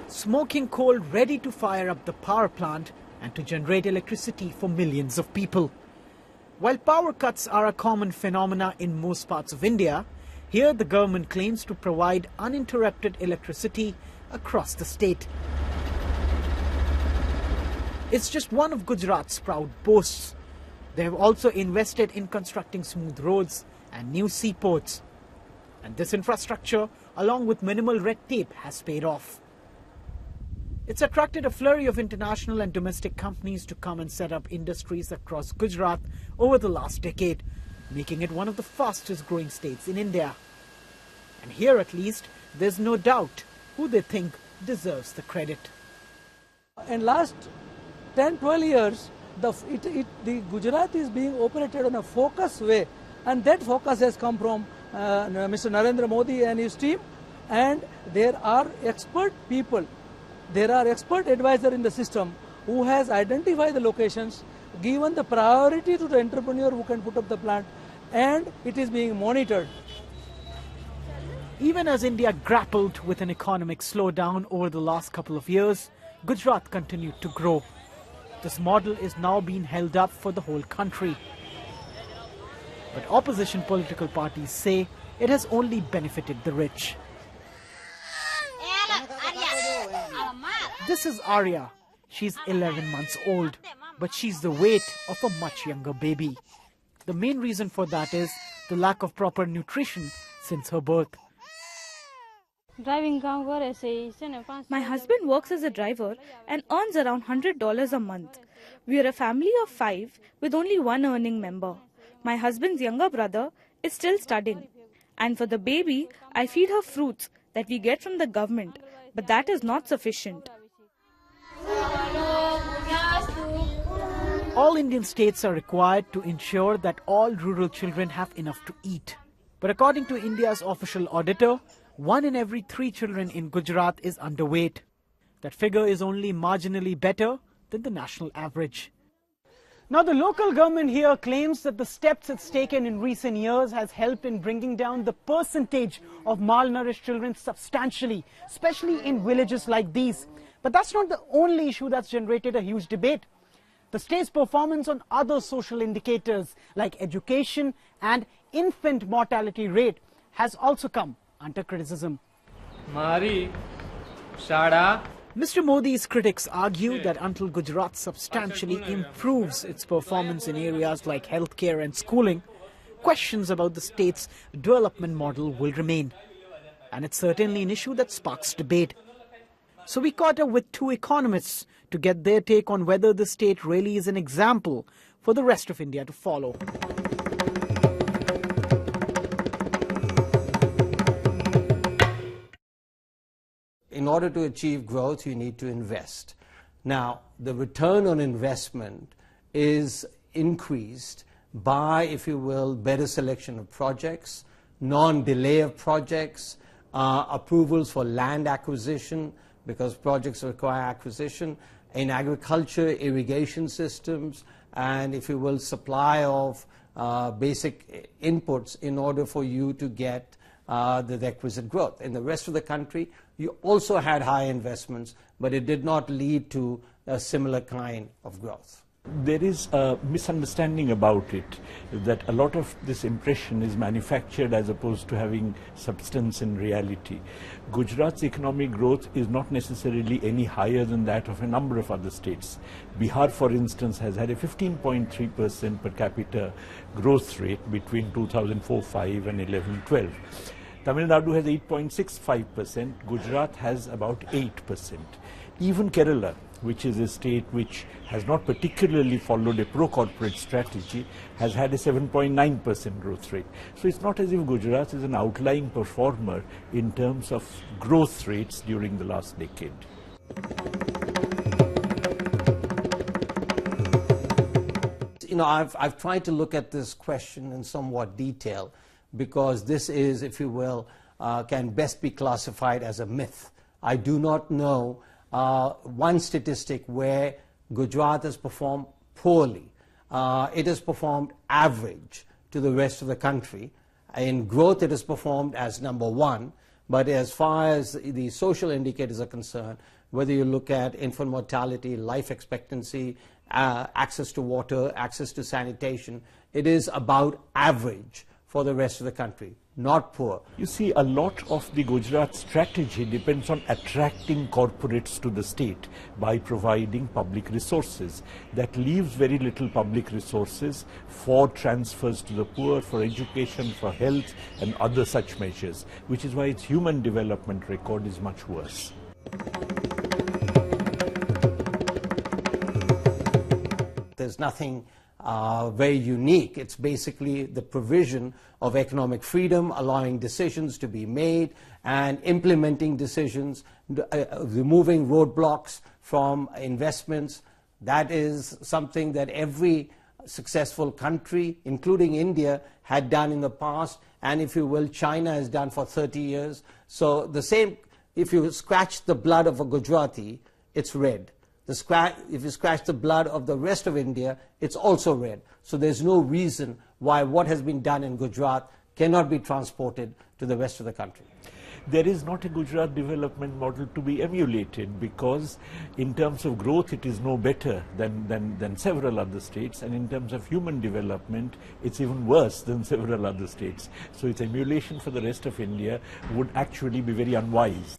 Smoking coal ready to fire up the power plant and to generate electricity for millions of people. While power cuts are a common phenomena in most parts of India, here the government claims to provide uninterrupted electricity across the state. It's just one of Gujarat's proud boasts. They have also invested in constructing smooth roads and new seaports. And this infrastructure, along with minimal red tape, has paid off. It's attracted a flurry of international and domestic companies to come and set up industries across Gujarat over the last decade, making it one of the fastest growing states in India. And here at least, there's no doubt who they think deserves the credit. In last 10-12 years, the Gujarat is being operated on a focused way, and that focus has come from Mr. Narendra Modi and his team, and there are expert people. There are expert advisors in the system who has identified the locations, given the priority to the entrepreneur who can put up the plant, and it is being monitored. Even as India grappled with an economic slowdown over the last couple of years, Gujarat continued to grow. This model is now being held up for the whole country. But opposition political parties say it has only benefited the rich. This is Arya. She's 11 months old, but she's the weight of a much younger baby. The main reason for that is the lack of proper nutrition since her birth. My husband works as a driver and earns around $100 a month. We are a family of 5 with only one earning member. My husband's younger brother is still studying. And for the baby, I feed her fruits that we get from the government, but that is not sufficient. All Indian states are required to ensure that all rural children have enough to eat. But according to India's official auditor, 1 in every 3 children in Gujarat is underweight. That figure is only marginally better than the national average. Now, the local government here claims that the steps it's taken in recent years has helped in bringing down the percentage of malnourished children substantially, especially in villages like these. But that's not the only issue that's generated a huge debate. The state's performance on other social indicators like education and infant mortality rate has also come under criticism. Mr. Modi's critics argue that until Gujarat substantially improves its performance in areas like healthcare and schooling, questions about the state's development model will remain. And it's certainly an issue that sparks debate. So we caught up with 2 economists to get their take on whether the state really is an example for the rest of India to follow. In order to achieve growth, you need to invest. Now, the return on investment is increased by, if you will, better selection of projects, non-delay of projects, approvals for land acquisition, because projects require acquisition, in agriculture, irrigation systems, and, if you will, supply of basic inputs in order for you to get the requisite growth. In the rest of the country, you also had high investments, but it did not lead to a similar kind of growth. There is a misunderstanding about it, that a lot of this impression is manufactured as opposed to having substance in reality. Gujarat's economic growth is not necessarily any higher than that of a number of other states. Bihar, for instance, has had a 15.3% per capita growth rate between 2004-05 and 11-12. Tamil Nadu has 8.65%, Gujarat has about 8%. Even Kerala, which is a state which has not particularly followed a pro-corporate strategy, has had a 7.9% growth rate. So it's not as if Gujarat is an outlying performer in terms of growth rates during the last decade. You know, I've tried to look at this question in somewhat detail, because this is, if you will, can best be classified as a myth. I do not know one statistic where Gujarat has performed poorly. It has performed average to the rest of the country. In growth, it has performed as number 1, But as far as the social indicators are concerned, whether you look at infant mortality, life expectancy, access to water, access to sanitation, it is about average for the rest of the country, not poor. You see, a lot of the Gujarat strategy depends on attracting corporates to the state by providing public resources. That leaves very little public resources for transfers to the poor, for education, for health and other such measures, which is why its human development record is much worse. There's nothing very unique. It's basically the provision of economic freedom, allowing decisions to be made and implementing decisions, removing roadblocks from investments. That is something that every successful country, including India, had done in the past, and if you will, China has done for 30 years. So the same, if you scratch the blood of a Gujarati, it's red. If you scratch the blood of the rest of India, it's also red. So there's no reason why what has been done in Gujarat cannot be transported to the rest of the country. There is not a Gujarat development model to be emulated, because in terms of growth it is no better than several other states, and in terms of human development it's even worse than several other states. So its emulation for the rest of India would actually be very unwise.